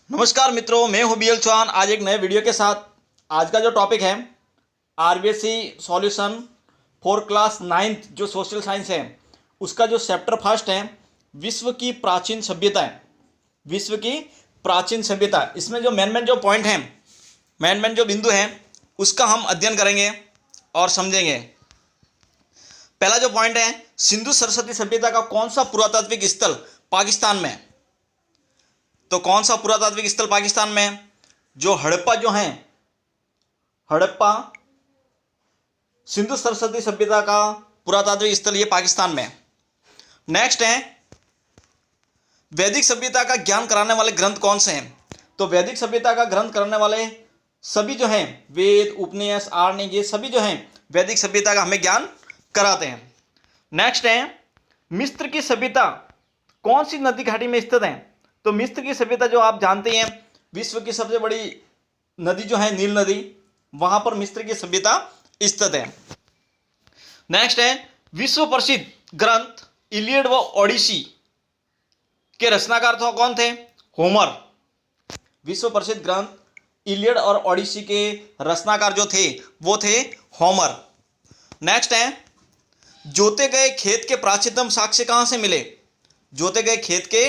नमस्कार मित्रों, मैं हूं बीएल चौहान। आज एक नए वीडियो के साथ। आज का जो टॉपिक है RBSC solution for class 9th जो सोशल साइंस है, उसका जो चैप्टर फर्स्ट है विश्व की प्राचीन सभ्यता। विश्व की प्राचीन सभ्यता, इसमें जो मेन जो पॉइंट हैं, मेन जो बिंदु हैं, उसका हम अध्ययन करेंगे और समझेंगे। पहला जो पॉइंट है, सिंधु सरस्वती सभ्यता का कौन सा पुरातात्विक स्थल पाकिस्तान में? तो कौन सा पुरातात्विक स्थल पाकिस्तान में? जो हड़प्पा जो है, हड़प्पा सिंधु सरस्वती सभ्यता का पुरातात्विक स्थल ये पाकिस्तान में। नेक्स्ट है, वैदिक सभ्यता का ज्ञान कराने वाले ग्रंथ कौन से हैं? तो वैदिक सभ्यता का ग्रंथ कराने वाले सभी जो हैं, वेद, उपनिषद, आरण्य, ये सभी जो हैं वैदिक सभ्यता का हमें ज्ञान कराते हैं। नेक्स्ट है, मिस्र की सभ्यता कौन सी नदी घाटी में स्थित है? तो मिस्र की सभ्यता जो आप जानते हैं, विश्व की सबसे बड़ी नदी जो है नील नदी, वहां पर मिस्र की सभ्यता स्थित है। नेक्स्ट है, विश्व प्रसिद्ध ग्रंथ इलियड व ओडिसी के रचनाकार तो कौन थे? होमर। विश्व प्रसिद्ध ग्रंथ इलियड और ओडिसी के रचनाकार जो थे वो थे होमर। नेक्स्ट है, जोते गए खेत के प्राचीनतम साक्ष्य कहां से मिले? जोते गए खेत के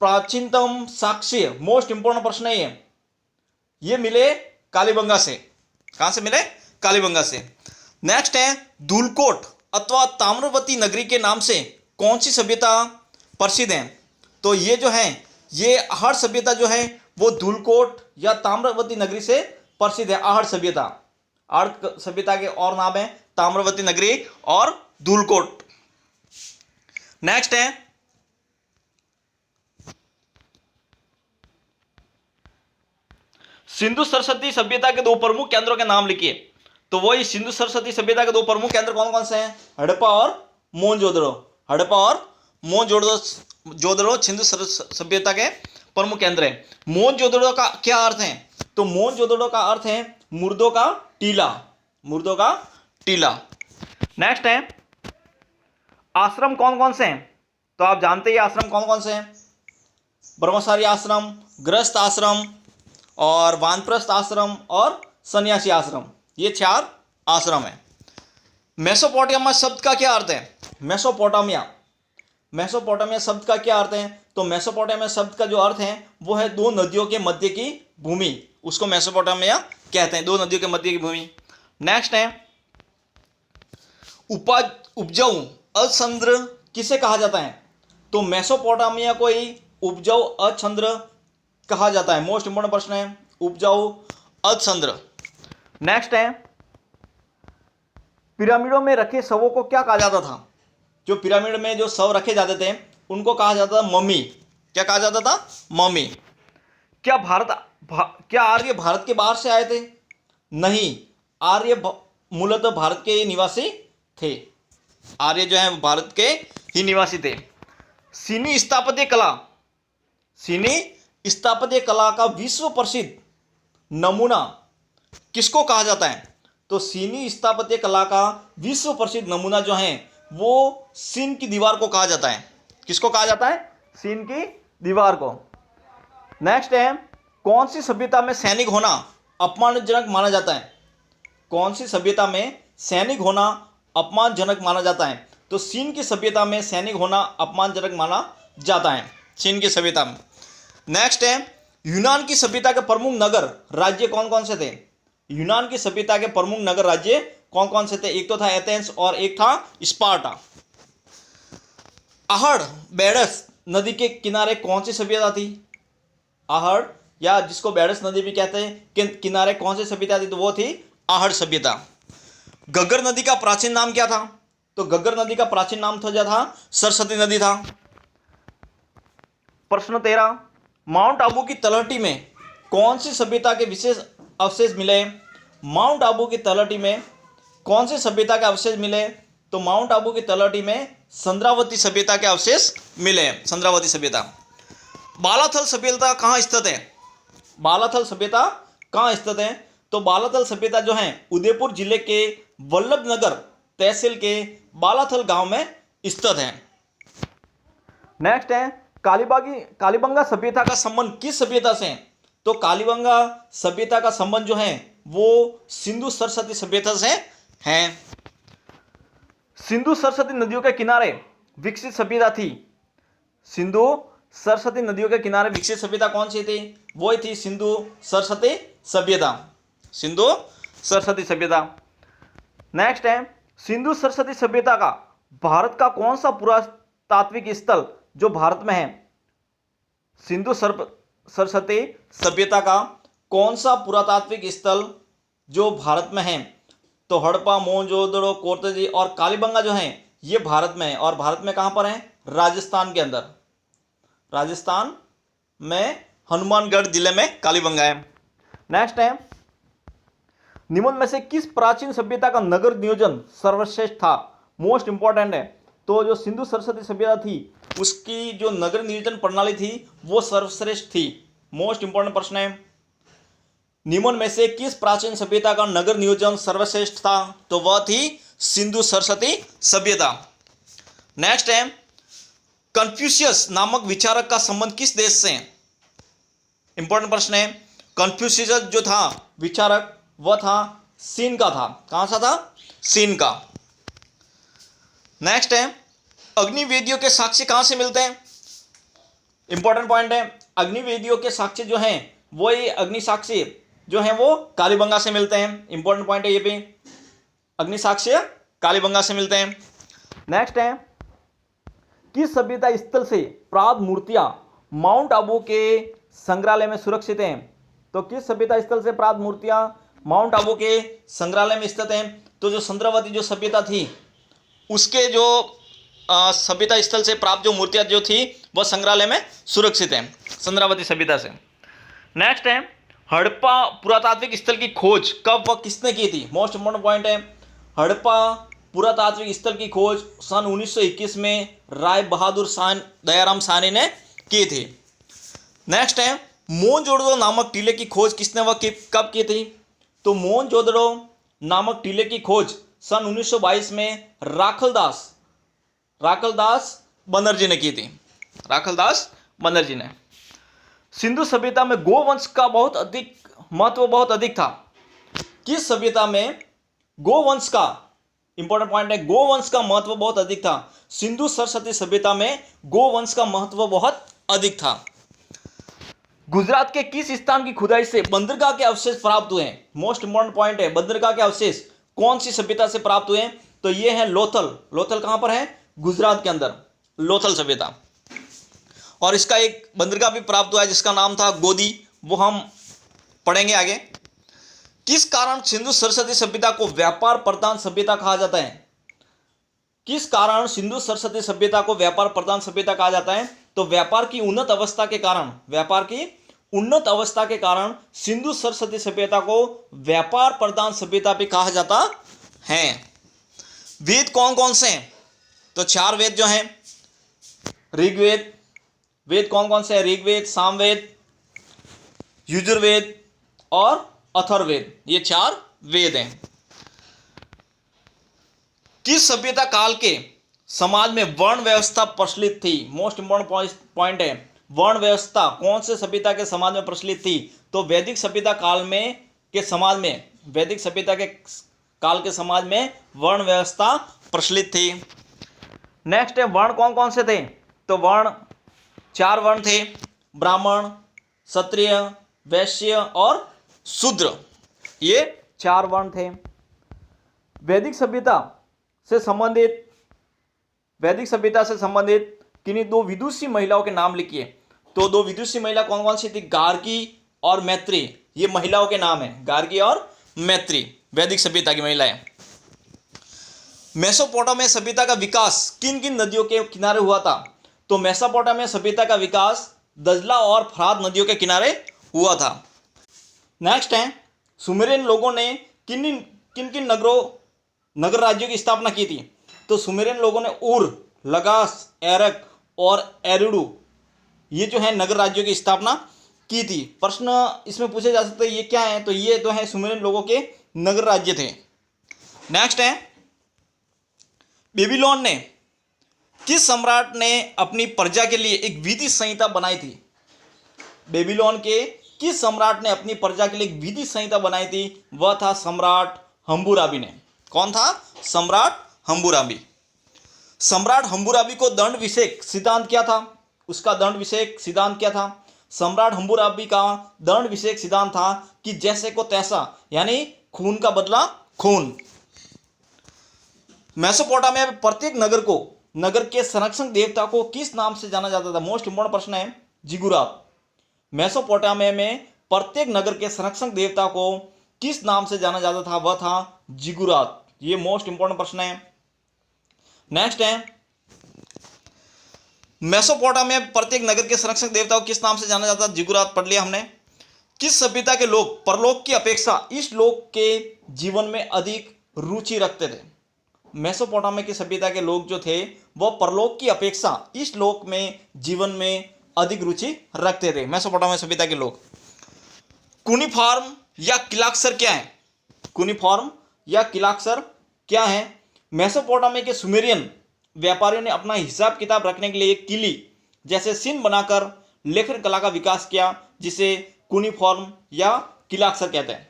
प्राचीनतम साक्ष्य, मोस्ट इंपोर्टेंट प्रश्न है ये मिले कालीबंगा से। कहां से मिले? कालीबंगा से। नेक्स्ट है, धूलकोट अथवा ताम्रवती नगरी के नाम से कौन सी सभ्यता प्रसिद्ध है? तो ये जो है, ये आहड़ सभ्यता जो है वो धूलकोट या ताम्रवती नगरी से प्रसिद्ध है। आहड़ सभ्यता, आहड़ सभ्यता के और नाम है ताम्रवती नगरी और धूलकोट। नेक्स्ट है, सिंधु सरस्वती सभ्यता के दो प्रमुख केंद्रों के नाम लिखिए। तो वही सिंधु सरस्वती सभ्यता के दो प्रमुख केंद्र कौन कौन से हैं? हड़प्पा और मोहनजोदड़ो। हड़प्पा और मोहनजोदड़ो सिंधु सभ्यता के प्रमुख केंद्र हैं। मोहनजोदड़ो का क्या अर्थ है? तो मोहनजोदड़ो का अर्थ है मुर्दों का टीला। मुर्दों का टीला। नेक्स्ट है, आश्रम कौन कौन से हैं? तो आप जानते ही आश्रम कौन कौन से हैं? ब्रह्मचारी आश्रम, गृहस्थ आश्रम और वानप्रस्थ आश्रम और सन्यासी आश्रम, ये 4 आश्रम हैं। मेसोपोटामिया शब्द का क्या अर्थ है? मेसोपोटामिया, मेसोपोटामिया शब्द का क्या अर्थ है? तो मेसोपोटामिया शब्द का जो अर्थ है वो है दो नदियों के मध्य की भूमि, उसको मेसोपोटामिया कहते हैं, दो नदियों के मध्य की भूमि। नेक्स्ट है, उपजाऊ अचंद्र किसे कहा जाता है? तो मेसोपोटामिया को ही उपजाऊ अचंद्र कहा जाता है। मोस्ट इंपोर्टेंट प्रश्न है, उपजाऊ अचंद्र। नेक्स्ट है, पिरामिडों में रखे शवों को क्या कहा जाता था? जो पिरामिड में जो शव रखे जाते थे उनको कहा जाता था मम्मी। क्या कहा जाता था? मम्मी। क्या क्या आर्य भारत के बाहर से आए थे? नहीं, आर्य मूलतः भारत के ही निवासी थे। आर्य जो है भारत के ही निवासी थे। चीनी स्थापत्य कला, चीनी स्थापत्य कला का विश्व प्रसिद्ध नमूना किसको कहा जाता है? तो चीनी स्थापत्य कला का विश्व प्रसिद्ध नमूना जो है वो चीन की दीवार को कहा जाता है। किसको कहा जाता है? चीन की दीवार को। नेक्स्ट है, कौन सी सभ्यता में सैनिक होना अपमानजनक माना जाता है? कौन सी सभ्यता में सैनिक होना अपमानजनक माना जाता है? तो चीन की सभ्यता में सैनिक होना अपमानजनक माना जाता है, चीन की सभ्यता में। नेक्स्ट है, यूनान की सभ्यता के प्रमुख नगर राज्य कौन कौन से थे? यूनान की सभ्यता के प्रमुख नगर राज्य कौन कौन से थे? एक तो था एथेंस और एक था स्पार्टा। आहड़ बेडस नदी के किनारे कौन सी सभ्यता थी? आहड़ या जिसको बेडस नदी भी कहते हैं, किनारे कौन सी सभ्यता थी? तो वो थी आहड़ सभ्यता। घग्गर नदी का प्राचीन नाम क्या था? तो घग्गर नदी का प्राचीन नाम था सरस्वती नदी था। प्रश्न 13, माउंट आबू की तलहटी में कौन सी सभ्यता के विशेष अवशेष मिले? माउंट आबू की तलहटी में कौन सी सभ्यता के अवशेष मिले? तो माउंट आबू की तलहटी में संद्रावती सभ्यता के अवशेष मिले। संद्रावती सभ्यता। बालाथल सभ्यता कहाँ स्थित है? बालाथल सभ्यता कहाँ स्थित है? तो बालाथल सभ्यता जो है उदयपुर जिले के वल्लभनगर तहसील के बालाथल गांव में स्थित है। नेक्स्ट है, कालीबंगा सभ्यता का संबंध किस सभ्यता से है? तो कालीबंगा सभ्यता का संबंध जो है वो सिंधु सरस्वती सभ्यता से है। सिंधु सरस्वती नदियों के किनारे विकसित सभ्यता थी। सिंधु सरस्वती नदियों के किनारे विकसित सभ्यता कौन सी थी? वो ही थी सिंधु सरस्वती सभ्यता। सिंधु सरस्वती सभ्यता। नेक्स्ट है, सिंधु सरस्वती सभ्यता का भारत का कौन सा पुरातात्विक स्थल जो भारत में है? सिंधु सरस्वती सभ्यता का कौन सा पुरातात्विक स्थल जो भारत में है? तो हड़प्पा, मोहनजोदड़ो, कोर्तजी और कालीबंगा जो है ये भारत में है। और भारत में कहां पर है? राजस्थान के अंदर। राजस्थान में हनुमानगढ़ जिले में कालीबंगा है। नेक्स्ट है, निम्न में से किस प्राचीन सभ्यता का नगर नियोजन सर्वश्रेष्ठ था? मोस्ट इंपॉर्टेंट है। तो जो सिंधु सरस्वती सभ्यता थी उसकी जो नगर नियोजन प्रणाली थी वो सर्वश्रेष्ठ थी। मोस्ट इंपॉर्टेंट प्रश्न है, निम्न में से किस प्राचीन सभ्यता का नगर नियोजन सर्वश्रेष्ठ था? तो वह थी सिंधु सरस्वती सभ्यता। नेक्स्ट है, कन्फ्यूशियस नामक विचारक का संबंध किस देश से है? इंपॉर्टेंट प्रश्न है। कन्फ्यूशियस जो था विचारक वह था चीन का था। कहां सा था? चीन का। नेक्स्ट है, अग्निवेदियों के साक्ष्य कहां से मिलते हैं? इंपॉर्टेंट पॉइंट है, अग्निवेदियों के साक्ष्य जो हैं वो ये अग्नि साक्ष्य जो हैं वो कालीबंगा से मिलते हैं। इंपॉर्टेंट पॉइंट है ये भी, अग्नि साक्ष्य कालीबंगा से मिलते हैं। नेक्स्ट है, किस सभ्यता स्थल से प्राप्त मूर्तियां माउंट आबू के संग्रहालय में सुरक्षित हैं? तो किस सभ्यता स्थल से प्राप्त मूर्तियां माउंट आबू के संग्रहालय में स्थित हैं? तो जो चंद्रावती जो सभ्यता थी उसके जो सभ्यता स्थल से प्राप्त जो मूर्तियां जो थी वह संग्रहालय में सुरक्षित हैं चंद्रावती सभ्यता से। नेक्स्ट है, हड़प्पा पुरातात्विक स्थल की खोज कब व किसने की थी? मोस्ट इंपॉर्टेंट पॉइंट है, हड़प्पा पुरातात्विक स्थल की खोज सन 1921 में राय बहादुर दयाराम साहनी ने की थी। नेक्स्ट है, मोहनजोदड़ो नामक टीले की खोज किसने व कब की थी? तो मोहनजोदड़ो नामक टीले की खोज सन 1922 में राखलदास बनर्जी ने की थी। राखलदास बनर्जी ने। सिंधु सभ्यता में गोवंश का महत्व बहुत अधिक था। किस सभ्यता में गोवंश का, इंपॉर्टेंट पॉइंट है, गोवंश का महत्व बहुत अधिक था? सिंधु सरस्वती सभ्यता में गोवंश का महत्व बहुत अधिक था। गुजरात के किस स्थान की खुदाई से बंदरगाह के अवशेष प्राप्त हुए हैं? मोस्ट इंपॉर्टेंट पॉइंट है, बंदरगाह के अवशेष कौन सी सभ्यता से प्राप्त हुए हैं? तो ये है लोथल। लोथल कहां पर है? गुजरात के अंदर, लोथल सभ्यता। और इसका एक बंदरगाह भी प्राप्त हुआ है जिसका नाम था गोदी, वो हम पढ़ेंगे आगे। किस कारण सिंधु सरस्वती सभ्यता को व्यापार प्रधान सभ्यता कहा जाता है? किस कारण सिंधु सरस्वती सभ्यता को व्यापार प्रधान सभ्यता कहा जाता है? तो व्यापार की उन्नत अवस्था के कारण सिंधु सरस्वती सभ्यता को व्यापार प्रधान सभ्यता भी कहा जाता है। वेद कौन कौन से हैं? तो 4 वेद जो हैं, ऋग्वेद, वेद कौन कौन से हैं? ऋग्वेद, सामवेद, यजुर्वेद और अथर्ववेद, ये 4 वेद हैं। किस सभ्यता काल के समाज में वर्ण व्यवस्था प्रचलित थी? मोस्ट इंपॉर्टेंट पॉइंट है, वर्ण व्यवस्था कौन से सभ्यता के समाज में प्रचलित थी? तो वैदिक सभ्यता काल में के समाज में, वैदिक सभ्यता के काल के समाज में वर्ण व्यवस्था प्रचलित थी। नेक्स्ट है, वर्ण कौन कौन से थे? तो वर्ण 4 वर्ण थे, ब्राह्मण, क्षत्रिय, वैश्य और शूद्र, ये 4 वर्ण थे। वैदिक सभ्यता से संबंधित किन्हीं 2 विदुषी महिलाओं के नाम लिखिए। तो 2 विदुषी महिला कौन कौन सी थी? गार्गी और मैत्री, ये महिलाओं के नाम है, गार्गी और मैत्री, वैदिक सभ्यता की महिलाएं। मेसोपोटामिया सभ्यता का विकास किन किन नदियों के किनारे हुआ था? तो मेसोपोटामिया सभ्यता का विकास दजला और फरात नदियों के किनारे हुआ था। नेक्स्ट है, सुमेरियन लोगों ने किन किन नगर राज्यों की स्थापना की थी? तो सुमेरियन लोगों ने उर, लगास, एरक और एरिडू, ये जो है नगर राज्यों की स्थापना की थी। प्रश्न इसमें पूछे जा सकते हैं ये क्या है? तो ये तो है सुमेरियन लोगों के नगर राज्य थे। नेक्स्ट है, बेबीलोन ने किस सम्राट ने अपनी प्रजा के लिए एक विधि संहिता बनाई थी? बेबीलोन के किस सम्राट ने अपनी प्रजा के लिए एक विधि संहिता बनाई थी? वह था सम्राट हम्बुराबी ने। कौन था? सम्राट हम्बुराबी। सम्राट हम्बुराबी को दंड विषेक सिद्धांत क्या था? उसका दंड विषेक सिद्धांत क्या था? सम्राट हम्बुराबी का दंड विषेक सिद्धांत था कि जैसे को तैसा, यानी खून का बदला खून। मेसोपोटामिया में प्रत्येक नगर के संरक्षक देवता को किस नाम से जाना जाता था? मोस्ट इंपोर्टेंट प्रश्न है, जिगुरात। मेसोपोटामिया में प्रत्येक नगर के संरक्षक देवता को किस नाम से जाना जाता था? वह था जिगुरात। ये मोस्ट इंपोर्टेंट प्रश्न है। नेक्स्ट है, मेसोपोटामिया में प्रत्येक नगर के संरक्षक देवता को किस नाम से जाना जाता? जिगुरात पढ़ लिया हमने। किस सभ्यता के लोग परलोक की अपेक्षा इस लोक के जीवन में अधिक रुचि रखते थे? मेसोपोटामिया की सभ्यता के लोग जो थे वह परलोक की अपेक्षा इस लोक में जीवन में अधिक रुचि रखते थे। मेसोपोटामिया सभ्यता के लोग। कुनिफॉर्म या किलाक्सर क्या है? कुनिफॉर्म या किलाक्सर क्या है? मेसोपोटामिया के सुमेरियन व्यापारियों ने अपना हिसाब किताब रखने के लिए एक किली जैसे चिन्ह बनाकर लेखन कला का विकास किया, जिसे कुनिफॉर्म या किलाक्सर कहते हैं।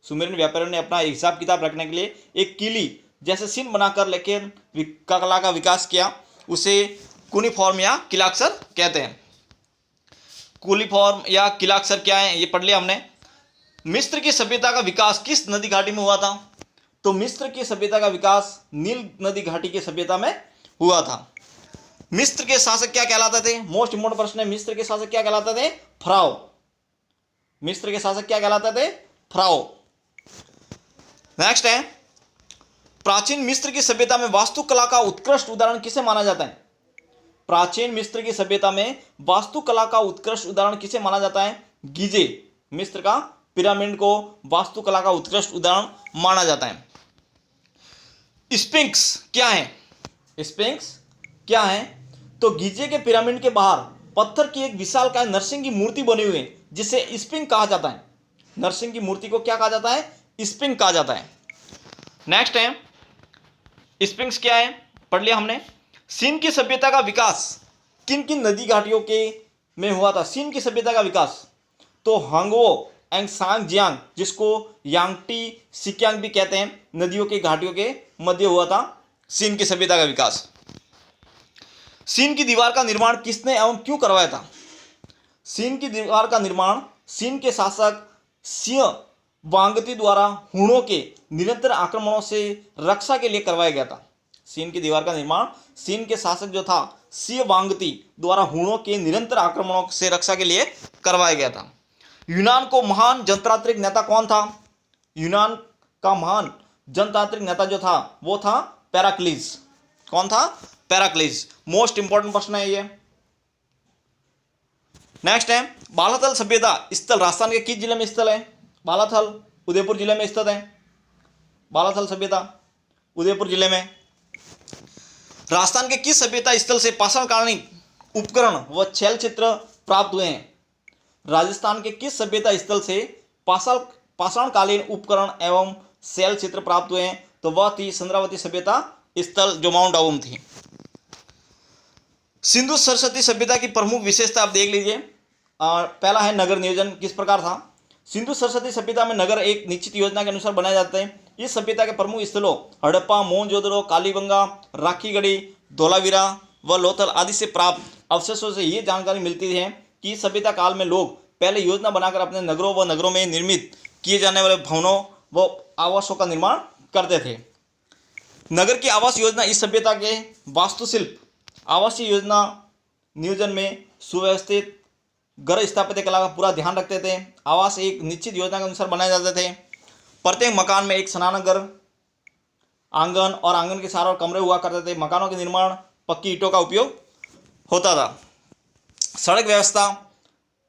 सुमेरियन व्यापारियों ने अपना हिसाब किताब रखने के लिए एक किली जैसे चिन्ह बनाकर लेखन कला का विकास किया, उसे कुनिफॉर्म या किलाक्सर कहते हैं। कुनिफॉर्म या किलाक्सर क्या है ये पढ़ लिया हमने। मिस्र की सभ्यता का विकास किस नदी घाटी में हुआ था? तो मिस्र की सभ्यता का विकास नील नदी घाटी की सभ्यता में हुआ था। मिस्र के शासक क्या कहलाते थे? मोस्ट इंपोर्टेंट प्रश्न है, मिस्र के शासक क्या कहलाते थे? फराओ। मिस्र के शासक क्या कहलाते थे? फराओ। नेक्स्ट है, प्राचीन मिस्र की सभ्यता में वास्तुकला का उत्कृष्ट उदाहरण किसे माना जाता है? प्राचीन मिस्र की सभ्यता में वास्तुकला का उत्कृष्ट उदाहरण किसे माना जाता है? गीजे। मिस्र का पिरामिड को वास्तुकला का उत्कृष्ट उदाहरण माना जाता है। स्फिंक्स क्या है? स्फिंक्स क्या है? तो गीजे के पिरामिड के बाहर पत्थर की एक विशालकाय नरसिंह की मूर्ति बनी हुई है, जिसे स्फिंक्स कहा जाता है। नरसिंह की मूर्ति को क्या कहा जाता है? स्फिंक्स कहा जाता है। नेक्स्ट है, स्फिंक्स क्या है पढ़ लिया हमने। सिन की सभ्यता का विकास किन किन नदी घाटियों के में हुआ था? सिन की सभ्यता का विकास तो हांगवो एंड सांगजियांग, जिसको यांगटी सिक्यांग भी कहते हैं, नदियों के घाटियों के मध्य हुआ था सिन की सभ्यता का विकास। सिन की दीवार का निर्माण किसने एवं क्यों करवाया था? सिन की दीवार का निर्माण सिन के शासक सिंह वांगती द्वारा हुणों के निरंतर आक्रमणों से रक्षा के लिए करवाया गया था। सिन की दीवार का निर्माण सिन के शासक जो था सिंह वांगती द्वारा हुणों के निरंतर आक्रमणों से रक्षा के लिए करवाया गया था। यूनान को महान जनतांत्रिक नेता कौन था? यूनान का महान जनतांत्रिक नेता जो था वो था पेराक्लीज। कौन था? पेराक्लीज। मोस्ट इंपोर्टेंट प्रश्न है ये। नेक्स्ट है, बालाथल सभ्यता स्थल राजस्थान के किस जिले में स्थल है? बालाथल उदयपुर जिले में स्थित है। बालाथल सभ्यता उदयपुर जिले में। राजस्थान के किस सभ्यता स्थल से पाषाणकालीन उपकरण व शैल चित्र प्राप्त हुए हैं? राजस्थान के किस सभ्यता स्थल से पाषाणकालीन उपकरण एवं शैल चित्र प्राप्त हुए हैं? तो वह थी चंद्रावती सभ्यता स्थल, जो माउंट आबू में थी। सिंधु सरस्वती सभ्यता की प्रमुख विशेषता आप देख लीजिए। पहला है नगर नियोजन किस प्रकार था? सिंधु सरस्वती सभ्यता में नगर एक निश्चित योजना के अनुसार बनाए जाते हैं। इस सभ्यता के प्रमुख स्थलों हड़प्पा, मोहनजोदड़ो, कालीबंगा, राखीगढ़ी, धोलावीरा व लोथल आदि से प्राप्त अवशेषों से ये जानकारी मिलती है कि इस सभ्यता काल में लोग पहले योजना बनाकर अपने नगरों में निर्मित किए जाने वाले भवनों व आवासों का निर्माण करते थे। नगर की आवास योजना इस सभ्यता के वास्तुशिल्प आवासीय योजना नियोजन में सुव्यवस्थित घर स्थापत्य कला का पूरा ध्यान रखते थे। आवास एक निश्चित योजना के अनुसार बनाए जाते थे। प्रत्येक मकान में एक स्नानघर, आंगन और आंगन के चारों ओर कमरे हुआ करते थे। मकानों के निर्माण पक्की ईंटों का उपयोग होता था। सड़क व्यवस्था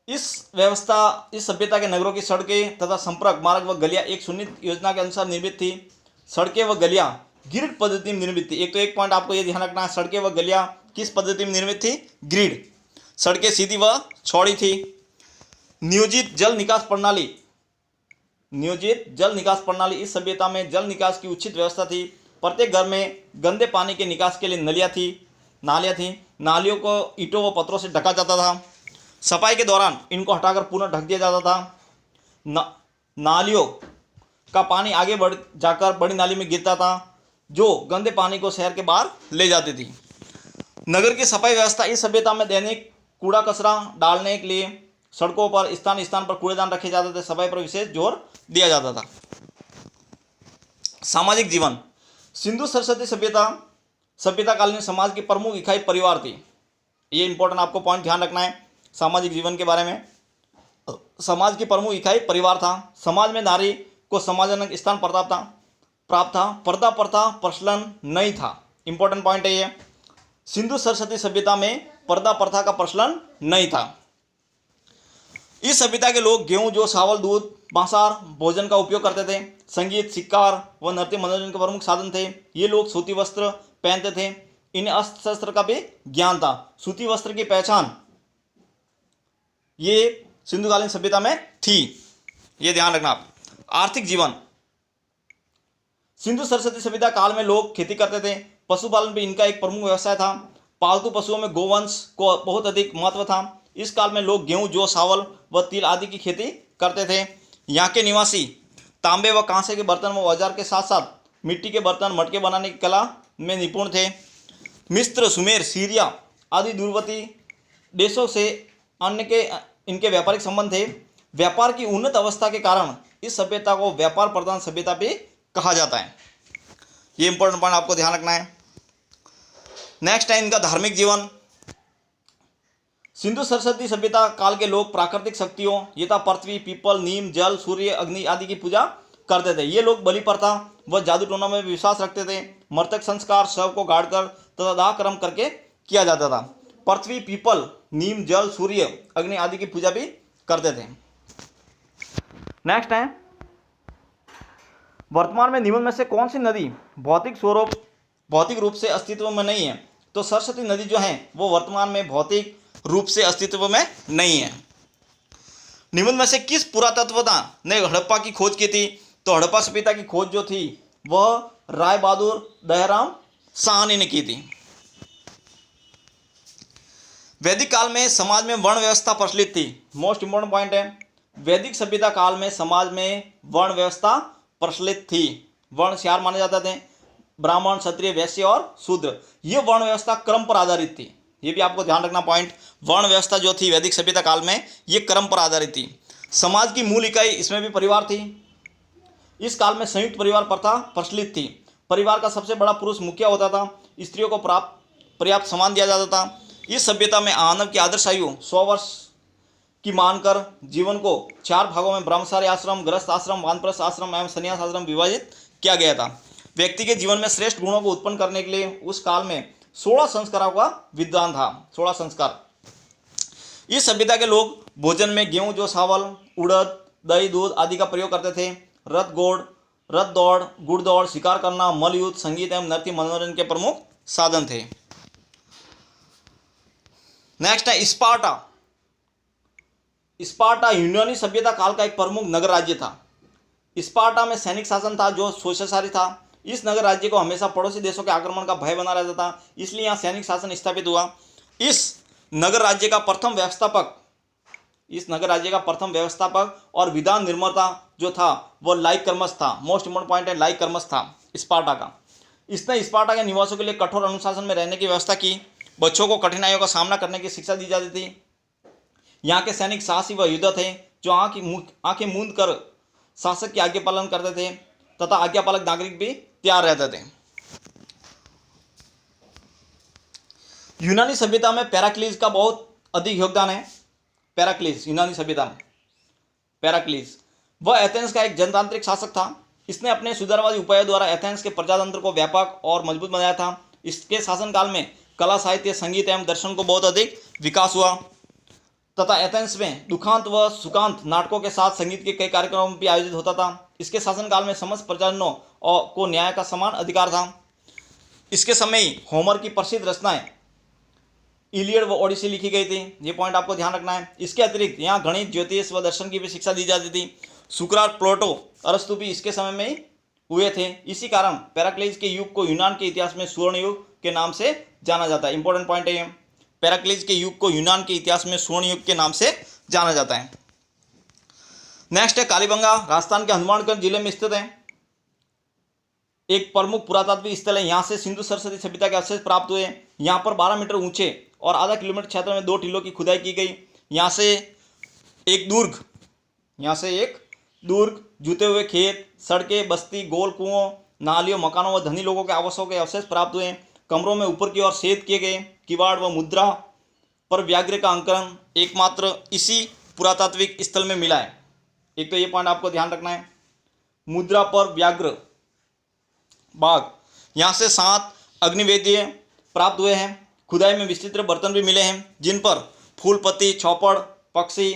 इस सभ्यता के नगरों की सड़कें तथा संपर्क मार्ग व गलियां एक सुनिश्चित योजना के अनुसार निर्मित थी। सड़कें व गलियां ग्रिड पद्धति में निर्मित थी। एक पॉइंट आपको ये ध्यान रखना है, सड़कें व गलियां किस पद्धति में निर्मित थी? ग्रिड। सड़कें सीधी व चौड़ी थी। नियोजित जल निकास प्रणाली इस सभ्यता में जल निकास की उचित व्यवस्था थी। प्रत्येक घर में गंदे पानी के निकास के लिए नलियां थी। नालियाँ थीं, नालियों को ईंटों व पत्थरों से ढका जाता था। सफाई के दौरान इनको हटाकर पुनः ढक दिया जाता था। नालियों का पानी आगे बढ़ जाकर बड़ी नाली में गिरता था, जो गंदे पानी को शहर के बाहर ले जाती थी। नगर की सफाई व्यवस्था इस सभ्यता में दैनिक कूड़ा कचरा डालने के लिए सड़कों पर स्थान स्थान पर कूड़ेदान रखे जाते थे। सफाई पर विशेष जोर दिया जाता था। सामाजिक जीवन, सिंधु सरस्वती सभ्यता कालीन समाज की प्रमुख इकाई परिवार थी। ये इंपॉर्टेंट आपको पॉइंट ध्यान रखना है सामाजिक जीवन के बारे में। समाज की प्रमुख इकाई परिवार था। समाज में नारी को सम्मानजनक स्थान प्राप्त था। पर्दा प्रथा प्रचलन नहीं था। इंपॉर्टेंट पॉइंट है ये। सिंधु सरस्वती सभ्यता में पर्दा प्रथा का प्रचलन नहीं था। इस सभ्यता के लोग गेहूं, जौ, चावल, दूध, मांसाहार भोजन का उपयोग करते थे। संगीत, शिकार व नृत्य मनोरंजन के प्रमुख साधन थे। ये लोग सूती वस्त्र पहनते थे। इन्हें अस्त्र शस्त्र का भी ज्ञान था। सूती वस्त्र की पहचान ये सिंधुकालीन सभ्यता में थी, ये ध्यान रखना आप। आर्थिक जीवन, सिंधु सरस्वती सभ्यता काल में लोग खेती करते थे। पशुपालन भी इनका एक प्रमुख व्यवसाय था। पालतू पशुओं में गोवंश को बहुत अधिक महत्व था। इस काल में लोग गेहूं, जौ, चावल व तिल आदि की खेती करते थे। यहाँ के निवासी तांबे व कांसे के बर्तन व औजार के साथ साथ मिट्टी के बर्तन, मटके बनाने की कला में निपुण थे। मिस्र, सुमेर, सीरिया आदि दूरवर्ती देशों से अन्य के इनके व्यापारिक संबंध थे। व्यापार की उन्नत अवस्था के कारण इस सभ्यता को व्यापार प्रधान सभ्यता भी कहा जाता है। ये इंपॉर्टेंट पॉइंट आपको ध्यान रखना है। नेक्स्ट है इनका धार्मिक जीवन। सिंधु सरस्वती सभ्यता काल के लोग प्राकृतिक शक्तियों यथा पृथ्वी, पीपल, नीम, जल, सूर्य, अग्नि आदि की पूजा करते थे। ये लोग बलि प्रथा व जादू टोना में विश्वास रखते थे। मृतक संस्कार शव को गाड़कर तथा दाह कर्म करके किया जाता था। पृथ्वी, पीपल, नीम, जल, सूर्य, अग्नि आदि की पूजा भी करते थे। नेक्स्ट है वर्तमान में निम्न में से कौन सी नदी भौतिक रूप से अस्तित्व में नहीं है? तो सरस्वती नदी जो है वो वर्तमान में भौतिक रूप से अस्तित्व में नहीं है। निम्न में से किस पुरातत्वविद ने हड़प्पा की खोज की थी? तो हड़प्पा सभ्यता की खोज जो थी वह राय बहादुर दयाराम साहनी ने की थी। वैदिक काल में समाज में वर्ण व्यवस्था प्रचलित थी। मोस्ट इंपोर्टेंट पॉइंट है, वैदिक सभ्यता काल में समाज में वर्ण व्यवस्था प्रचलित थी। वर्ण चार माने जाते थे, ब्राह्मण, क्षत्रिय, वैश्य और शूद्र। ये वर्ण व्यवस्था क्रम पर आधारित थी। ये भी आपको ध्यान रखना पॉइंट। वर्ण व्यवस्था जो थी वैदिक सभ्यता काल में ये क्रम पर आधारित थी। समाज की मूल इकाई इसमें भी परिवार थी। इस काल में संयुक्त परिवार प्रथा प्रचलित थी। परिवार का सबसे बड़ा पुरुष मुखिया होता था। स्त्रियों को पर्याप्त सम्मान दिया जाता था। इस सभ्यता में मानव की आदर्श आयु 100 वर्ष की मानकर जीवन को 4 भागों में ब्रह्मचार्य आश्रम, गृहस्थ आश्रम, वानप्रस्थ आश्रम एवं संन्यास आश्रम विभाजित किया गया था। व्यक्ति के जीवन में श्रेष्ठ गुणों को उत्पन्न करने के लिए उस काल में 16 संस्कारों का विद्वान था। 16 संस्कार। इस सभ्यता के लोग भोजन में गेहूं, जौ, चावल, उड़द, दही, दूध आदि का प्रयोग करते थे। रथ दौड़, गुड़ दौड़, शिकार करना, मल्ल युद्ध, संगीत एवं नृत्य मनोरंजन के प्रमुख साधन थे। नेक्स्ट है स्पार्टा यूनानी सभ्यता काल का एक प्रमुख नगर राज्य था। स्पार्टा में सैनिक शासन था जो स्वैच्छाचारी था। इस नगर राज्य को हमेशा पड़ोसी देशों के आक्रमण का भय बना रहता था, इसलिए यहाँ सैनिक शासन स्थापित हुआ। इस नगर राज्य का प्रथम व्यवस्थापक और विधान निर्माता जो था वो लाइक कर्मस था। मोस्ट इंपोर्टेंट पॉइंट है, लाइक कर्मस था स्पार्टा का। इसने स्पार्टा के निवासियों के लिए कठोर अनुशासन में रहने की व्यवस्था की। बच्चों को कठिनाइयों का सामना करने की शिक्षा दी जाती थी। यहाँ के सैनिक साहसी व योद्धा थे जो आंखें मूंद कर शासक की आज्ञा पालन करते थे तथा आज्ञापालक नागरिक भी तैयार रहते थे। यूनानी सभ्यता में पैराक्लीज का बहुत अधिक योगदान है। पैराक्लीज यूनानी सभ्यता में पैराक्लीज वह एथेंस का एक जनतांत्रिक शासक था। इसने अपने सुधारवादी उपायों द्वारा एथेंस के प्रजातंत्र को व्यापक और मजबूत बनाया था। इसके शासनकाल में कला, साहित्य, संगीत एवं दर्शन को बहुत अधिक विकास हुआ तथा एथेंस में दुखांत व सुखांत नाटकों के साथ संगीत के कई कार्यक्रम भी आयोजित होता था। इसके शासनकाल में समस्त प्रजाजनों को न्याय का समान अधिकार था। इसके समय ही होमर की प्रसिद्ध रचनाएं इलियड व ओडिसी लिखी गई थी। ये पॉइंट आपको ध्यान रखना है। इसके अतिरिक्त यहाँ गणित, ज्योतिष व दर्शन की भी शिक्षा दी जाती थी। सुकरात, प्लेटो, अरस्तु भी इसके समय में ही हुए थे। इसी कारण पेराक्लीज के युग को यूनान के इतिहास में स्वर्ण युग के नाम से जाना जाता है। इंपॉर्टेंट पॉइंट है ये, पेराक्लीज के युग को यूनान के इतिहास में स्वर्ण युग के नाम से जाना जाता है। नेक्स्ट है कालीबंगा, राजस्थान के हनुमानगढ़ जिले में स्थित है, एक प्रमुख पुरातात्विक स्थल है। यहाँ से सिंधु सरस्वती सभ्यता के अवशेष प्राप्त हुए। यहाँ पर 12 मीटर ऊंचे और आधा किलोमीटर क्षेत्र में 2 टीलों की खुदाई की गई। यहाँ से एक दुर्ग, जूते हुए खेत, सड़कें, बस्ती, गोल कुओं, नालियों, मकानों व धनी लोगों के आवासों के अवशेष प्राप्त हुए। कमरों में ऊपर की ओर छेद किए गए किवाड़ व मुद्रा पर व्याघ्र का अंकन एकमात्र इसी पुरातात्विक स्थल में मिला है। एक तो ये पॉइंट आपको ध्यान रखना है, मुद्रा पर व्याघ्र बाघ। यहाँ से 7 अग्निवेद्य प्राप्त हुए हैं। खुदाई में विचित्र बर्तन भी मिले हैं जिन पर फूल, पत्ती, चौपड़, पक्षी,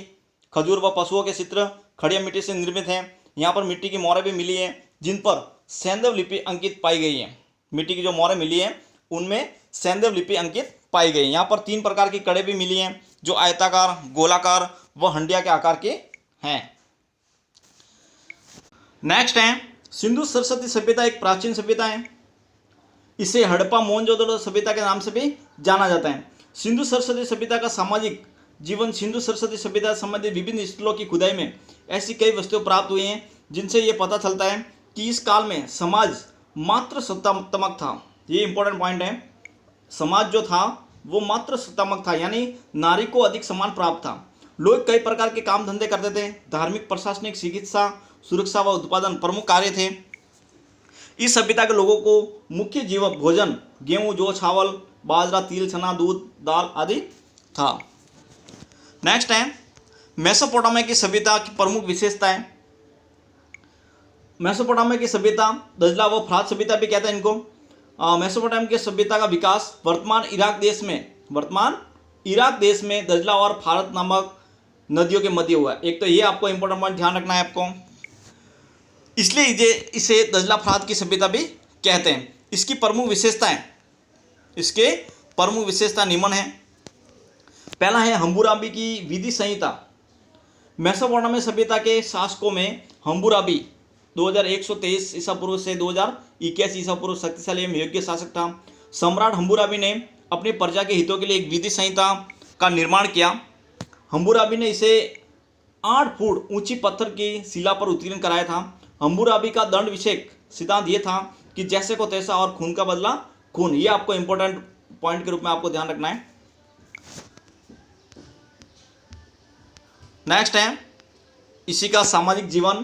खजूर व पशुओं के चित्र खड़िया मिट्टी से निर्मित हैं। यहाँ पर मिट्टी की मोहरें भी मिली हैं जिन पर सैंधव लिपि अंकित पाई गई है। मिट्टी की जो मोहरें मिली हैं उनमें सैंधव लिपि अंकित पाई गई। यहाँ पर 3 प्रकार की कड़े भी मिली हैं जो आयताकार, गोलाकार व हंडिया के आकार के हैं। नेक्स्ट है सिंधु सरस्वती सभ्यता, एक प्राचीन सभ्यता है। इसे हड़प्पा मोहनजोदड़ो सभ्यता के नाम से भी जाना जाता है। सिंधु सरस्वती सभ्यता का सामाजिक जीवन, सिंधु सरस्वती सभ्यता से संबंधित विभिन्न स्थलों की खुदाई में ऐसी कई वस्तुएं प्राप्त हुई हैं जिनसे ये पता चलता है कि इस काल में समाज मात्र सत्तात्मक था। ये इंपॉर्टेंट पॉइंट है, समाज जो था वो मात्र सत्तात्मक था, यानी नारी को अधिक सम्मान प्राप्त था। लोग कई प्रकार के काम धंधे करते थे। धार्मिक, प्रशासनिक, चिकित्सा, सुरक्षा व उत्पादन प्रमुख कार्य थे। इस सभ्यता के लोगों को मुख्य जीवन भोजन गेहूं, जौ, चावल, बाजरा, तिल, चना, दूध, दाल आदि था। नेक्स्ट है मेसोपोटामिया की सभ्यता की प्रमुख विशेषताएं। मेसोपोटामिया की सभ्यता, दजला व फ्रात सभ्यता भी कहते हैं इनको। मेसोपोटामिया की सभ्यता का विकास वर्तमान इराक देश में दजला और फारत नामक नदियों के मध्य हुआ। एक तो ये आपको इंपॉर्टेंट पॉइंट ध्यान रखना है आपको, इसलिए इसे दजला फ्रात की सभ्यता भी कहते हैं। इसकी प्रमुख विशेषता निम्न है। पहला है हम्मुराबी की विधि संहिता। मेसोपोटामिया सभ्यता के शासकों में हम्मुराबी 2123 ईसा पूर्व से 2021 ईसा पूर्व शक्तिशाली एवं योग्य शासक था। सम्राट हम्मुराबी ने अपनी प्रजा के हितों के लिए एक विधि संहिता का निर्माण किया। हम्मुराबी ने इसे 8 फुट ऊंची पत्थर की शिला पर उत्कीर्ण कराया था। हम्मुराबी का दंड विषयक सिद्धांत यह था कि जैसे को तैसा और खून का बदला खून। ये आपको इंपॉर्टेंट पॉइंट के रूप में आपको ध्यान रखना है। नेक्स्ट है इसी का सामाजिक जीवन।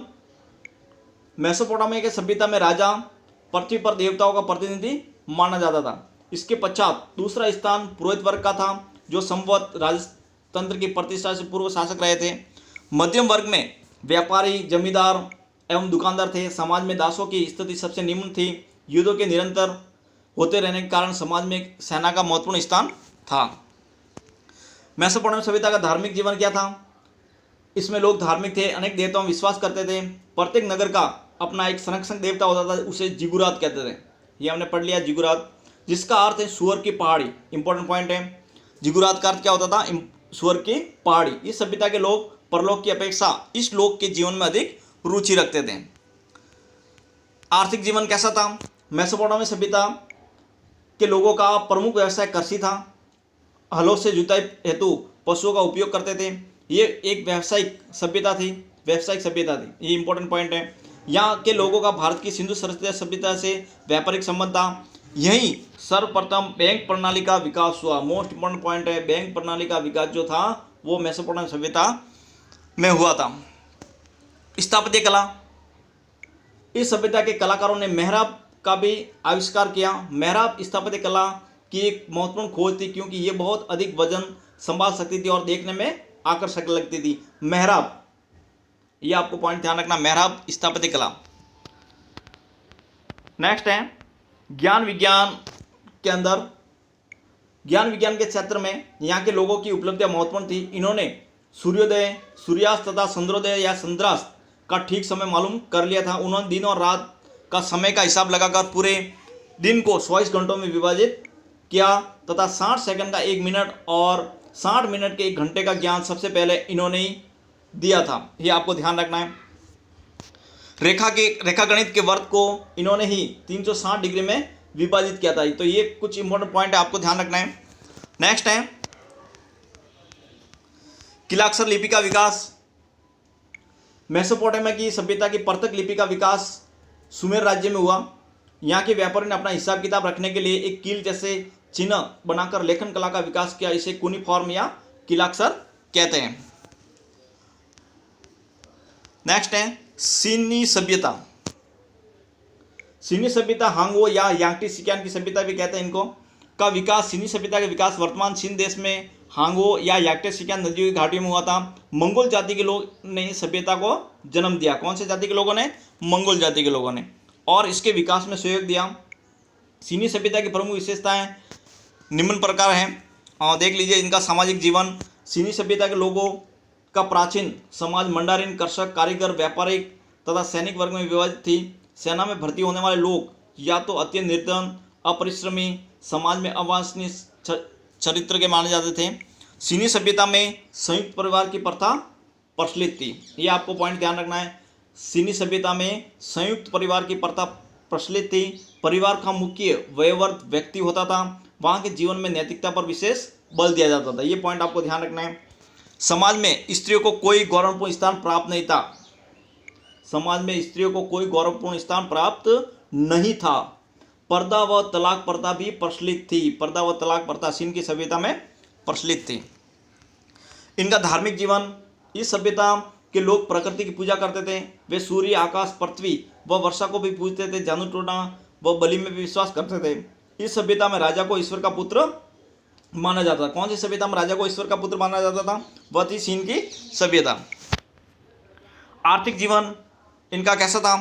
मेसोपोटामिया के सभ्यता में राजा पृथ्वी पर देवताओं का प्रतिनिधि माना जाता था। इसके पश्चात दूसरा स्थान पुरोहित वर्ग का था जो संवत राजतंत्र की प्रतिष्ठा से पूर्व शासक रहे थे। मध्यम वर्ग में व्यापारी, जमींदार एवं दुकानदार थे। समाज में दासों की स्थिति सबसे निम्न थी। युद्धों के निरंतर होते रहने के कारण समाज में सेना का महत्वपूर्ण स्थान था। मेसोपोटामिया सभ्यता का धार्मिक जीवन क्या था? इसमें लोग धार्मिक थे, अनेक देवताओं में विश्वास करते थे। प्रत्येक नगर का अपना एक संरक्षक देवता होता था, उसे जिगुरात कहते थे। ये हमने पढ़ लिया जिगुरात, जिसका अर्थ है सुअर की पहाड़ी। इंपॉर्टेंट पॉइंट है, जिगुरात का अर्थ क्या होता था? सुअर की पहाड़ी। इस सभ्यता के लोग परलोक की अपेक्षा इस लोक के जीवन में अधिक रुचि रखते थे। आर्थिक जीवन कैसा था? मेसोपोटामिया सभ्यता के लोगों का प्रमुख व्यवसाय कृषि था। हलों से जुताई हेतु पशुओं का उपयोग करते थे। ये एक व्यावसायिक सभ्यता थी। ये इंपॉर्टेंट पॉइंट है। यहाँ के लोगों का भारत की सिंधु सरस्वती सभ्यता से व्यापारिक संबंध था। यहीं सर्वप्रथम बैंक प्रणाली का विकास हुआ। मोस्ट इंपॉर्टेंट पॉइंट है, बैंक प्रणाली का विकास जो था वो मेसोपोटामिया सभ्यता में हुआ था। स्थापत्य कला, इस सभ्यता के कलाकारों ने मेहराब का भी आविष्कार किया। मेहराब स्थापत्य कला की एक महत्वपूर्ण खोज थी क्योंकि ये बहुत अधिक वजन संभाल सकती थी और देखने में आकर्षक लगती थी। मेहराब, ये आपको पॉइंट ध्यान रखना, मेहराब स्थापत्य कला। नेक्स्ट है ज्ञान विज्ञान के अंदर, ज्ञान विज्ञान के क्षेत्र में यहाँ के लोगों की उपलब्धियां महत्वपूर्ण थी। इन्होंने सूर्योदय, सूर्यास्त तथा चंद्रोदय या चंद्रास्त का ठीक समय मालूम कर लिया था। उन्होंने दिन और रात का समय का हिसाब लगाकर पूरे दिन को 24 घंटों में विभाजित किया तथा 60 सेकंड का 1 मिनट और 60 मिनट के 1 घंटे का ज्ञान सबसे पहले इन्होंने ही दिया था। ये आपको ध्यान रखना है। रेखागणित के वर्ग को इन्होंने ही 360 डिग्री में विभाजित किया था। तो ये कुछ इंपॉर्टेंट पॉइंट है, आपको ध्यान रखना है। नेक्स्ट है किलाक्षर लिपि का विकास। मेसोपोटामिया की सभ्यता की परतक लिपि का विकास सुमेर राज्य में हुआ। यहाँ के व्यापारी ने अपना हिसाब किताब रखने के लिए एक कील जैसे चिन्ह बनाकर लेखन कला का विकास किया। इसे कुनिफॉर्म या किलाक्षर कहते हैं। नेक्स्ट है सीनी सभ्यता। सीनी सभ्यता हांगो या यांगटी सिक्यान की सभ्यता भी कहते हैं इनको, का विकास। सीनी सभ्यता का विकास वर्तमान चीन देश में हांगो या यांगटी सिक्यान नदियों की घाटियों में हुआ था। मंगोल जाति के लोग ने इस सभ्यता को जन्म दिया। कौन से जाति के लोगों ने? मंगोल जाति के लोगों ने, और इसके विकास में सहयोग दिया। सीनी सभ्यता की प्रमुख विशेषताएं निम्न प्रकार हैं, और देख लीजिए इनका सामाजिक जीवन। सीनी सभ्यता के लोगों का प्राचीन समाज मंडारिन, कृषक, कारीगर, व्यापारिक तथा सैनिक वर्ग में विभाजित थी। सेना में भर्ती होने वाले लोग या तो अत्यंत निर्धन, अपरिश्रमी, समाज में अवांछनीय चरित्र के माने जाते थे। सीनी सभ्यता में संयुक्त परिवार की प्रथा प्रचलित थी। ये आपको पॉइंट ध्यान रखना है। सीनी सभ्यता में संयुक्त परिवार की प्रथा प्रचलित थी। परिवार का मुख्य वयोवृद्ध व्यक्ति होता था। वहाँ के जीवन में नैतिकता पर विशेष बल दिया जाता था। ये पॉइंट आपको ध्यान रखना है। समाज में स्त्रियों को कोई गौरवपूर्ण स्थान प्राप्त नहीं था। समाज में स्त्रियों को कोई गौरवपूर्ण स्थान प्राप्त नहीं था। पर्दा व तलाक प्रथा भी प्रचलित थी। पर्दा व तलाक प्रथा सीन की सभ्यता में प्रचलित थी। इनका धार्मिक जीवन। इस सभ्यता के लोग प्रकृति की पूजा करते थे। वे सूर्य, आकाश, पृथ्वी व वर्षा को भी पूजते थे। जादू टोना व बलि में भी विश्वास करते थे। इस सभ्यता में राजा को ईश्वर का पुत्र माना जाता था। कौन सी सभ्यता में राजा को ईश्वर का पुत्र माना जाता था? वह थी सीन की सभ्यता। आर्थिक जीवन इनका कैसा था?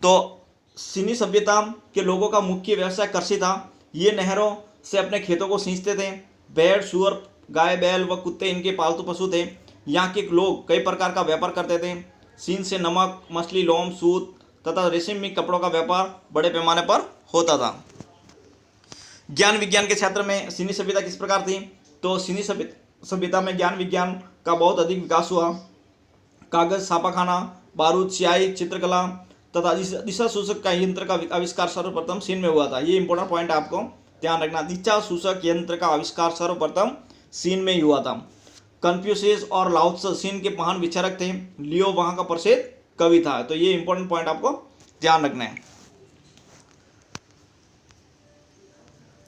तो सीनी सभ्यता के लोगों का मुख्य व्यवसाय कृषि था। ये नहरों से अपने खेतों को सींचते थे। भेड़, सूअर, गाय, बैल व कुत्ते इनके पालतू पशु थे। यहाँ के लोग कई प्रकार का व्यापार करते थे। सीन से नमक, मछली, लोम, सूत तथा रेशमी कपड़ों का व्यापार बड़े पैमाने पर होता था। ज्ञान विज्ञान के क्षेत्र में सीनी सभ्यता किस प्रकार थी? तो सीनी सभ्यता में ज्ञान विज्ञान का बहुत अधिक विकास हुआ। कागज, छापाखाना, बारूद, स्याही, चित्रकला तथा दिशा सूचक का यंत्र का आविष्कार सर्वप्रथम सीन में हुआ था। ये इंपॉर्टेंट पॉइंट आपको ध्यान रखना। दिशा सूचक यंत्र का आविष्कार सर्वप्रथम सीन में ही हुआ था। कन्फ्यूशियस और लाओ त्से सीन के महान विचारक थे। लियो वहां का प्रसिद्ध कवि था। तो ये इंपॉर्टेंट पॉइंट आपको ध्यान रखना है।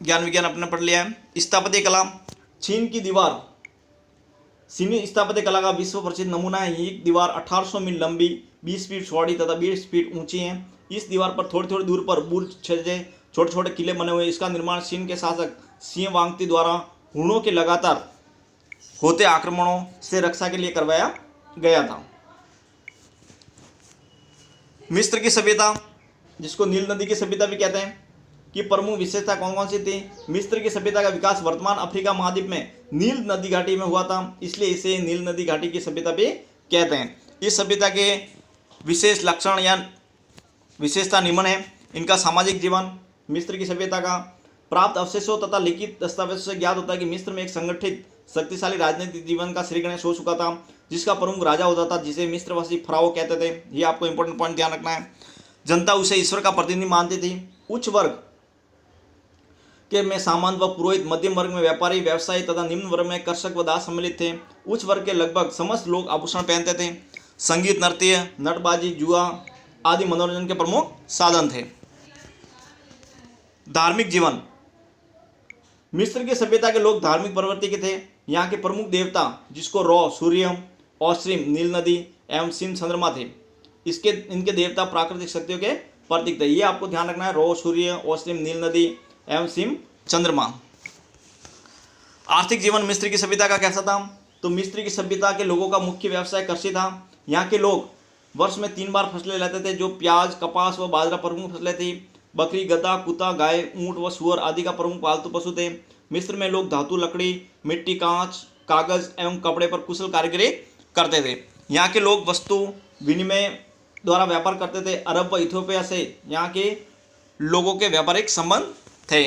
ज्ञान विज्ञान अपने पढ़ लिया है। स्थापत्य कला। चीन की दीवार सीनी स्थापत्य कला का विश्व प्रसिद्ध नमूना है। एक दीवार 1800 मील लंबी, 20 फीट चौड़ी तथा 20 फीट ऊंची है। इस दीवार पर थोड़ी थोड़ी दूर पर बुर्ज, छज्जे, छोटे छोटे किले बने हुए। इसका निर्माण चीन के शासक शी वांगती द्वारा हुणों के लगातार होते आक्रमणों से रक्षा के लिए करवाया गया था। मिस्र की सभ्यता, जिसको नील नदी की सभ्यता भी कहते हैं, की प्रमुख विशेषता कौन कौन सी थी? मिस्र की सभ्यता का विकास वर्तमान अफ्रीका महाद्वीप में नील नदी घाटी में हुआ था, इसलिए इसे नील नदी घाटी की सभ्यता भी कहते हैं। इस सभ्यता के विशेष लक्षण या विशेषता निम्न है। इनका सामाजिक जीवन। मिस्र की सभ्यता का प्राप्त अवशेषों तथा लिखित दस्तावेजों से ज्ञात होता है कि मिस्र में एक संगठित शक्तिशाली राजनीतिक जीवन का श्री गणेश हो चुका था, जिसका प्रमुख राजा होता था, जिसे मिस्रवासी फराओ कहते थे। ये आपको इंपॉर्टेंट पॉइंट ध्यान रखना है। जनता उसे ईश्वर का प्रतिनिधि मानती थी। उच्च वर्ग के में सामंत व पुरोहित, मध्यम वर्ग में व्यापारी, व्यवसायी तथा निम्न वर्ग में कृषक व दास सम्मिलित थे। उच्च वर्ग के लगभग समस्त लोग आभूषण पहनते थे। संगीत, नृत्य, नटबाजी, जुआ आदि मनोरंजन के प्रमुख साधन थे। धार्मिक जीवन। मिस्र की सभ्यता के लोग धार्मिक प्रवृत्ति के थे। यहाँ के प्रमुख देवता, जिसको रॉ सूर्य, ओस्ट्रिम नील नदी एवं सिम चंद्रमा थे, इनके देवता प्राकृतिक शक्तियों के प्रतीक थे। ये आपको ध्यान रखना है। रॉ सूर्य, ओस्ट्रिम नील नदी एवं सिम चंद्रमा। आर्थिक जीवन मिस्र की सभ्यता का कैसा था? तो मिस्र की सभ्यता के लोगों का मुख्य व्यवसाय कृषि था। यहाँ के लोग वर्ष में 3 बार फसलें लेते थे, जो प्याज, कपास व बाजरा प्रमुख फसलें थी। बकरी, गधा, कुत्ता, गाय, ऊंट व सुअर आदि का प्रमुख पालतू पशु थे। मिस्र में लोग धातु, लकड़ी, मिट्टी, कांच, कागज एवं कपड़े पर कुशल कारीगरी करते थे। यहाँ के लोग वस्तु विनिमय द्वारा व्यापार करते थे। अरब व इथियोपिया से यहाँ के लोगों के व्यापारिक संबंध थे।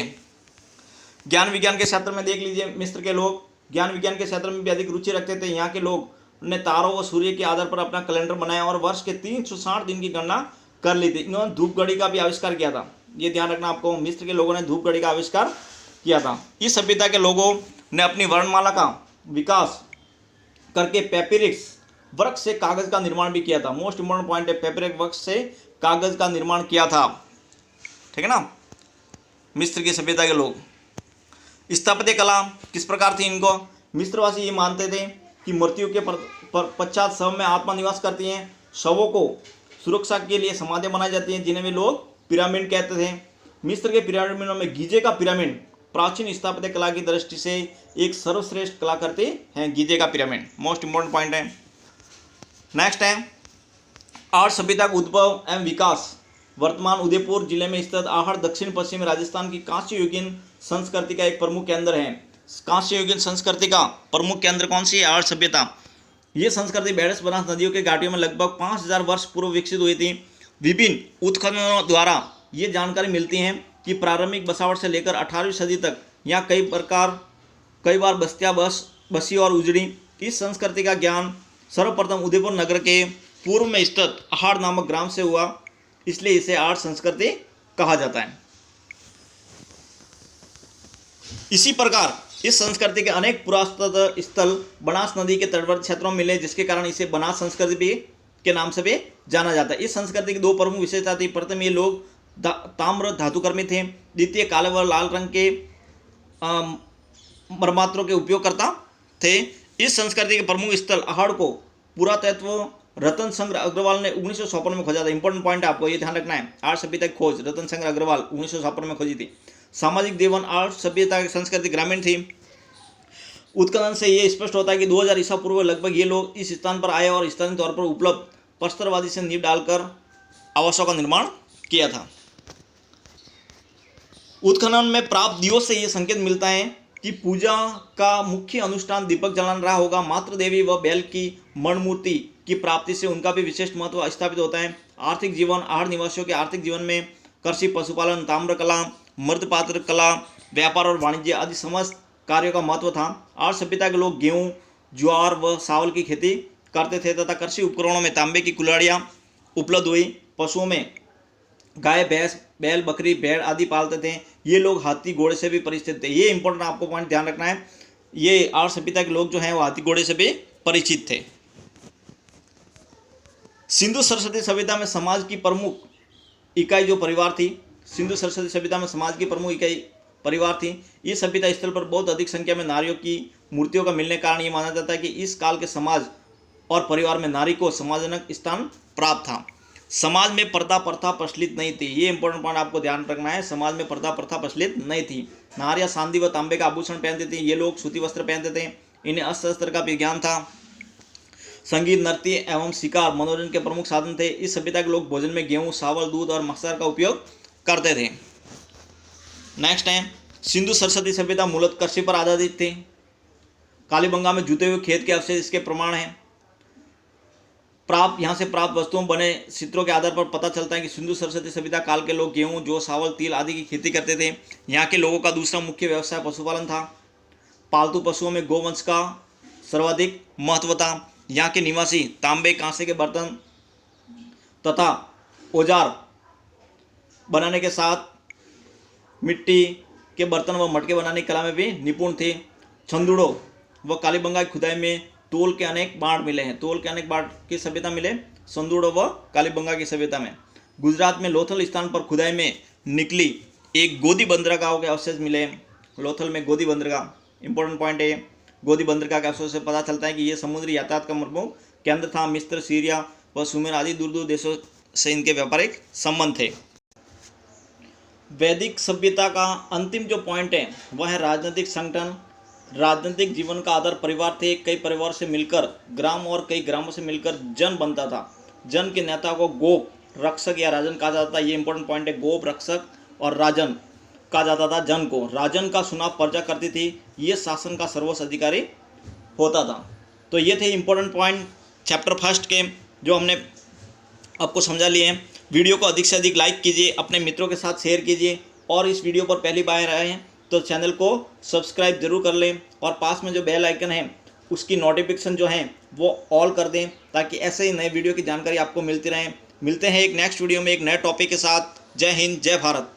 ज्ञान विज्ञान के क्षेत्र में देख लीजिए, मिस्र के लोग ज्ञान विज्ञान के क्षेत्र में भी अधिक रुचि रखते थे। यहाँ के लोग ने तारों व सूर्य के आधार पर अपना कैलेंडर बनाया और वर्ष के 360 दिन की गणना कर ली थी। इन्होंने धूप घड़ी का भी आविष्कार किया था, ये ध्यान रखना आपको, मिस्र के लोगों ने धूप घड़ी का आविष्कार किया था। इस सभ्यता के लोगों ने अपनी वर्णमाला का विकास करके पेपिरिक्स वृक्ष से कागज का निर्माण भी किया था। मोस्ट इंपोर्टेंट पॉइंट है, पेपिरिक्स वृक्ष से कागज का निर्माण किया था, ठीक है ना। मिस्र की सभ्यता के लोग, स्थापत्य कला किस प्रकार थी इनको, मिस्रवासी ये मानते थे कि मृत्यु के पश्चात शव में आत्मा निवास करती हैं। शवों को सुरक्षा के लिए समाधियां बनाई जाती हैं जिन्हें वे लोग पिरामिड कहते थे। मिस्र के पिरामिडों में गीजे का पिरामिड प्राचीन स्थापत्य कला की दृष्टि से एक सर्वश्रेष्ठ कलाकृति है, गीजे का पिरामिड, मोस्ट इंपोर्टेंट पॉइंट है। नेक्स्ट है आर्य सभ्यता का उद्भव एवं विकास। वर्तमान उदयपुर जिले में स्थित आहड़ दक्षिण पश्चिम राजस्थान की कांस्य युगीन संस्कृति का एक प्रमुख केंद्र है। कांस्य युगीन संस्कृति का प्रमुख केंद्र कौन सी है, आर्य सभ्यता। ये संस्कृति बेड़स बनास नदियों के घाटियों में लगभग 5000 वर्ष पूर्व विकसित हुई थी। विभिन्न उत्खननों द्वारा ये जानकारी मिलती है कि प्रारंभिक बसावट से लेकर 18वीं सदी तक यहाँ कई बार बस्तियाँ बसी और उजड़ी। इस संस्कृति का ज्ञान सर्वप्रथम उदयपुर नगर के पूर्व में स्थित आहड़ नामक ग्राम से हुआ, इसलिए इसे आर्य संस्कृति कहा जाता है। इसी प्रकार इस संस्कृति के अनेक पुरातत्व स्थल बनास नदी के तटवर्ती क्षेत्रों में मिले, जिसके कारण इसे बनास संस्कृति भी के नाम से भी जाना जाता है। इस संस्कृति की दो प्रमुख विशेषता थी। प्रथम, ये लोग ताम्र धातुकर्मी थे। द्वितीय, काले व लाल रंग के मरमात्रों के उपयोगकर्ता थे। इस संस्कृति के प्रमुख स्थल आहड़ को पुरातत्व रतन संग्रह अग्रवाल ने 1954 में खोजा था। इंपॉर्टेंट पॉइंट है, आपको ये ध्यान रखना है। आर्य सभ्यता की खोज रतन संग्रह अग्रवाल 1954 में खोजी थी। सामाजिक जीवन आर्य सभ्यता की संस्कृति ग्रामीण थी। उत्खनन से ये स्पष्ट होता है कि 2000 ईसा पूर्व लगभग ये लोग इस स्थान पर आए और स्थानीय तौर पर उपलब्ध प्रस्तरवादी से नींव डालकर आवासों का निर्माण किया था। उत्खनन में प्राप्त दियों से ये संकेत मिलता है कि पूजा का मुख्य अनुष्ठान दीपक जलाना रहा होगा। मातृ देवी व बैल की मणमूर्ति की प्राप्ति से उनका भी विशेष महत्व स्थापित होता है। आर्थिक जीवन आहड़ निवासियों के आर्थिक जीवन में कृषि, पशुपालन, ताम्र कला, मृतपात्र कला, व्यापार और वाणिज्य आदि समस्त कार्यों का महत्व था। आर्य सभ्यता के लोग गेहूं, ज्वार व चावल की खेती करते थे तथा कृषि उपकरणों में तांबे की कुल्हाड़ियाँ उपलब्ध हुई। पशुओं में गाय, भैंस, बैल, बकरी, भेड़ आदि पालते थे। ये लोग हाथी, घोड़े से भी परिचित थे। ये इंपॉर्टेंट आपको पॉइंट ध्यान रखना है। ये आर्य सभ्यता के लोग जो हैं वो हाथी, घोड़े से भी परिचित थे। सिंधु सरस्वती सभ्यता में समाज की प्रमुख इकाई जो परिवार थी, सिंधु सरस्वती सभ्यता में समाज की प्रमुख इकाई परिवार थी। इस सभ्यता स्थल पर बहुत अधिक संख्या में नारियों की मूर्तियों का मिलने के कारण ये माना जाता है कि इस काल के समाज और परिवार में नारी को सम्मानजनक स्थान प्राप्त था। समाज में पर्दा प्रथा प्रचलित नहीं थी। ये इंपॉर्टेंट पॉइंट आपको ध्यान रखना है। समाज में पर्दा प्रथा प्रचलित नहीं थी। नारियां चांदी व तांबे का आभूषण पहनती थी। ये लोग सूती वस्त्र पहनते थे। इन्हें अस्त्र शस्त्र का भी ज्ञान था। संगीत, नृत्य एवं शिकार मनोरंजन के प्रमुख साधन थे। इस सभ्यता के लोग भोजन में गेहूं, चावल, दूध और मक्सर का उपयोग करते थे। नेक्स्ट है सिंधु सरस्वती सभ्यता मूलतः कृषि पर आधारित थी। कालीबंगा में जुते हुए खेत के अवशेष इसके प्रमाण हैं। यहाँ से प्राप्त वस्तुओं बने चित्रों के आधार पर पता चलता है कि सिंधु सरस्वती सभ्यता काल के लोग गेहूं, जौ, चावल, तिल आदि की खेती करते थे। यहाँ के लोगों का दूसरा मुख्य व्यवसाय पशुपालन था। पालतू पशुओं में गोवंश का सर्वाधिक महत्व था। यहाँ के निवासी तांबे, कांसे के बर्तन तथा औजार बनाने के साथ मिट्टी के बर्तन व मटके बनाने की कला में भी निपुण थे। छंदूड़ों व कालीबंगा की खुदाई में तोल के अनेक बाढ़ मिले हैं। तोल के अनेक बाढ़ की सभ्यता मिले संदूड़ों व कालीबंगा की सभ्यता में। गुजरात में लोथल स्थान पर खुदाई में निकली एक गोदी बंदरगाह के अवशेष मिले। लोथल में गोदी बंदरगाह इंपॉर्टेंट पॉइंट है। गोदी बंदरगाह के अवशेष से पता चलता है कि यह समुद्री यातायात का प्रमुख केंद्र था। मिस्र, सीरिया व सुमेर आदि दूर दूर देशों से इनके व्यापारिक संबंध थे। वैदिक सभ्यता का अंतिम जो पॉइंट है वह है राजनीतिक संगठन। राजनीतिक जीवन का आधार परिवार थे। कई परिवार से मिलकर ग्राम और कई ग्रामों से मिलकर जन बनता था। जन के नेता को गोप रक्षक या राजन कहा जाता था। ये इंपॉर्टेंट पॉइंट है। गोप रक्षक और राजन कहा जाता था जन को। राजन का चुनाव प्रजा करती थी। ये शासन का सर्वोच्च अधिकारी होता था। तो ये थे इंपॉर्टेंट पॉइंट चैप्टर फर्स्ट के जो हमने आपको समझा लिए हैं। वीडियो को अधिक से अधिक लाइक कीजिए, अपने मित्रों के साथ शेयर कीजिए और इस वीडियो पर पहली बार आए हैं तो चैनल को सब्सक्राइब जरूर कर लें और पास में जो बेल आइकन है उसकी नोटिफिकेशन जो है वो ऑल कर दें, ताकि ऐसे ही नए वीडियो की जानकारी आपको मिलती रहे। मिलते हैं एक नेक्स्ट वीडियो में एक नए टॉपिक के साथ। जय हिंद, जय भारत।